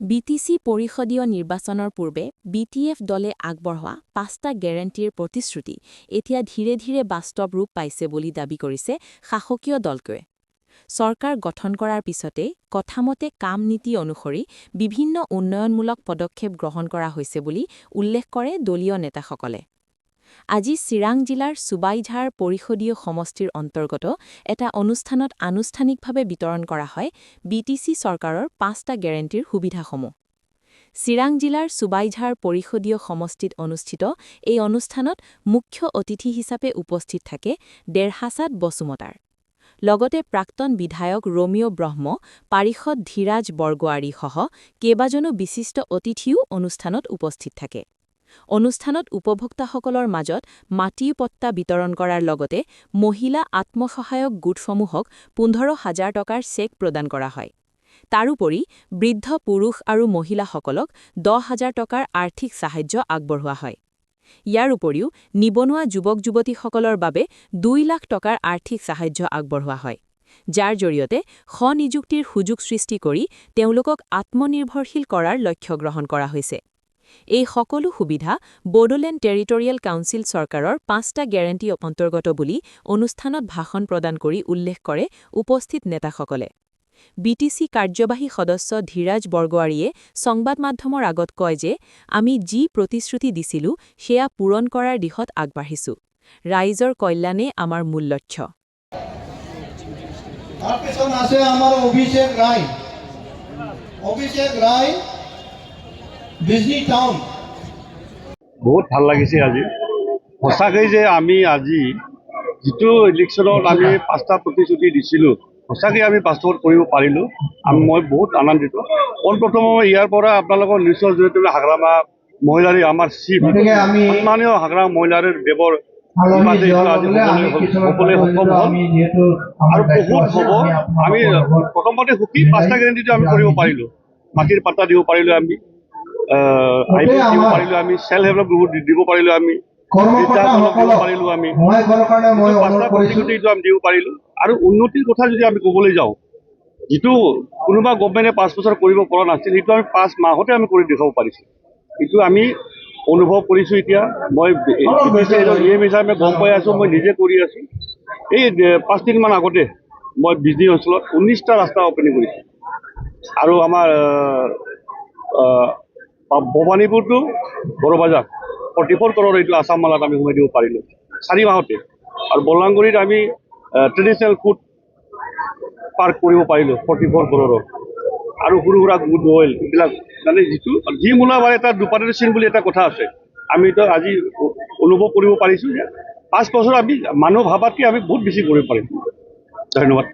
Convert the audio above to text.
BTC পৰিষদীয় নিৰ্বাচনৰ পূৰ্বে বিটিএফ দলে আগবঢ়োৱা ৫টা গেৰেণ্টিৰ প্ৰতিশ্ৰুতি এতিয়া ধীৰে ধীৰে বাস্তৱ ৰূপ পাইছে বুলি দাবী কৰিছে শাসকীয় দলটোৱে। চৰকাৰ গঠন কৰাৰ পিছতে কথামতে কাম নীতি অনুসৰি বিভিন্ন উন্নয়নমূলক পদক্ষেপ গ্ৰহণ কৰা হৈছে বুলি উল্লেখ কৰে দলীয় নেতাসকলে। আজি চিৰাং জিলাৰ চুবাইঝাৰ পৰিষদীয় সমষ্টিৰ অন্তৰ্গত এটা অনুষ্ঠানত আনুষ্ঠানিকভাৱে বিতৰণ কৰা হয় বিটিচি চৰকাৰৰ ৫টা গেৰেণ্টিৰ সুবিধাসমূহ। চিৰাং জিলাৰ চুবাইঝাৰ পৰিষদীয় সমষ্টিত অনুষ্ঠিত এই অনুষ্ঠানত মুখ্য অতিথি হিচাপে উপস্থিত থাকে ডেৰহাছাদ বসুমতাৰ। লগতে প্ৰাক্তন বিধায়ক ৰমিঅ ব্ৰহ্ম, পাৰিষদ ধীৰাজ বৰগোৱাৰীসহ কেইবাজনো বিশিষ্ট অতিথিও অনুষ্ঠানত উপস্থিত থাকে। অনুষ্ঠানত উপভোক্তাসকলৰ মাজত মাটি পট্টা বিতৰণ কৰাৰ লগতে মহিলা আত্মসহায়ক গোটসমূহক ১৫,০০০ টকাৰ চেক প্ৰদান কৰা হয়। তাৰোপৰি বৃদ্ধ পুৰুষ আৰু মহিলাসকলক ১০,০০০ টকাৰ আৰ্থিক সাহায্য আগবঢ়োৱা হয়। ইয়াৰ উপৰিও নিবনুৱা যুৱক-যুৱতীসকলৰ বাবে ২ লাখ টকাৰ আৰ্থিক সাহায্য আগবঢ়োৱা হয়, যাৰ জৰিয়তে স্ব-নিযুক্তিৰ সুযোগ সৃষ্টি কৰি তেওঁলোকক আত্মনিৰ্ভৰশীল কৰাৰ লক্ষ্য গ্ৰহণ কৰা হৈছে। এই সকলো সুবিধা বড়োলেণ্ড টেৰিটৰিয়েল কাউন্সিল চৰকাৰৰ ৫টা গেৰেণ্টি অন্তৰ্গত বুলি অনুষ্ঠানত ভাষণ প্ৰদান কৰি উল্লেখ কৰে উপস্থিত নেতাসকলে। বিটিচি কাৰ্যবাহী সদস্য ধীৰাজ বৰগোৱাৰীয়ে সংবাদ মাধ্যমৰ আগত কয় যে, আমি যি প্ৰতিশ্ৰুতি দিছিলো সেয়া পূৰণ কৰাৰ দিশত আগবাঢ়িছো। ৰাইজৰ কল্যাণে আমাৰ মূল লক্ষ্য। বহুত ভাল লাগিছে আজি সঁচাকৈ যে আমি আজি যিটো ইলেকশ্যনত আমি ৫টা প্ৰতিশ্ৰুতি দিছিলোঁ সঁচাকৈ আমি বাস্তৱত কৰিব পাৰিলোঁ। মই বহুত আনন্দিত। পোনপ্ৰথমে ইয়াৰ পৰা আপোনালোকৰ নিশ্চয় জড়িত হাগ্ৰামা মহিলাৰ আমাৰ চিফ সন্মানীয় হাগ্ৰামা মহিলাৰ দেৱৰ সকলোৱে সক্ষম হ'ল আৰু বহুত হ'ব। আমি প্ৰথমতে সুখী ৫টা গেৰেণ্টিটো আমি কৰিব পাৰিলোঁ। মাটিৰ পাত্তা দিব পাৰিলোঁ, আমি দিব পাৰিলোঁ, আমি চেল্ফ হেল্প গ্ৰুপ দিব পাৰিলোঁ, আমি দিব পাৰিলোঁ, আমি ৫টা প্ৰতিশ্ৰুতিটো আমি দিব পাৰিলোঁ। আৰু উন্নতিৰ কথা যদি আমি ক'বলৈ যাওঁ, যিটো কোনোবা গভমেণ্টে ৫ বছৰ কৰিব পৰা নাছিল সেইটো আমি ৫ মাহতে আমি কৰি দেখাব পাৰিছোঁ। কিন্তু আমি অনুভৱ কৰিছোঁ এতিয়া মই এম হিচাপে গম পাই আছোঁ, মই নিজে কৰি আছোঁ। এই ৫ দিনমান আগতে মই বিজনী অঞ্চলত ১৯টা ৰাস্তা অপেনিং কৰিছোঁ আৰু আমাৰ ভৱানীপুৰ টু বড়বাজাৰ 44 কৰ'ৰ এইটো আছাম মালাত আমি সোমাই দিব পাৰিলোঁ ৪ মাহতে। আৰু বলাংগুৰিত আমি ট্ৰেডিশ্যনেল ফুড পাৰ্ক কৰিব পাৰিলোঁ 44 কৰ'ৰৰ। আৰু সৰু সুৰা গুড অইল এইবিলাক মানে যি মূলাবাৰ এটা দুপাতৰি চিন বুলি এটা কথা আছে। আমি তো আজি অনুভৱ কৰিব পাৰিছোঁ যে ৫ বছৰ আমি মানুহ ভাবাতকৈ আমি বহুত বেছি কৰিব পাৰিম। ধন্যবাদ।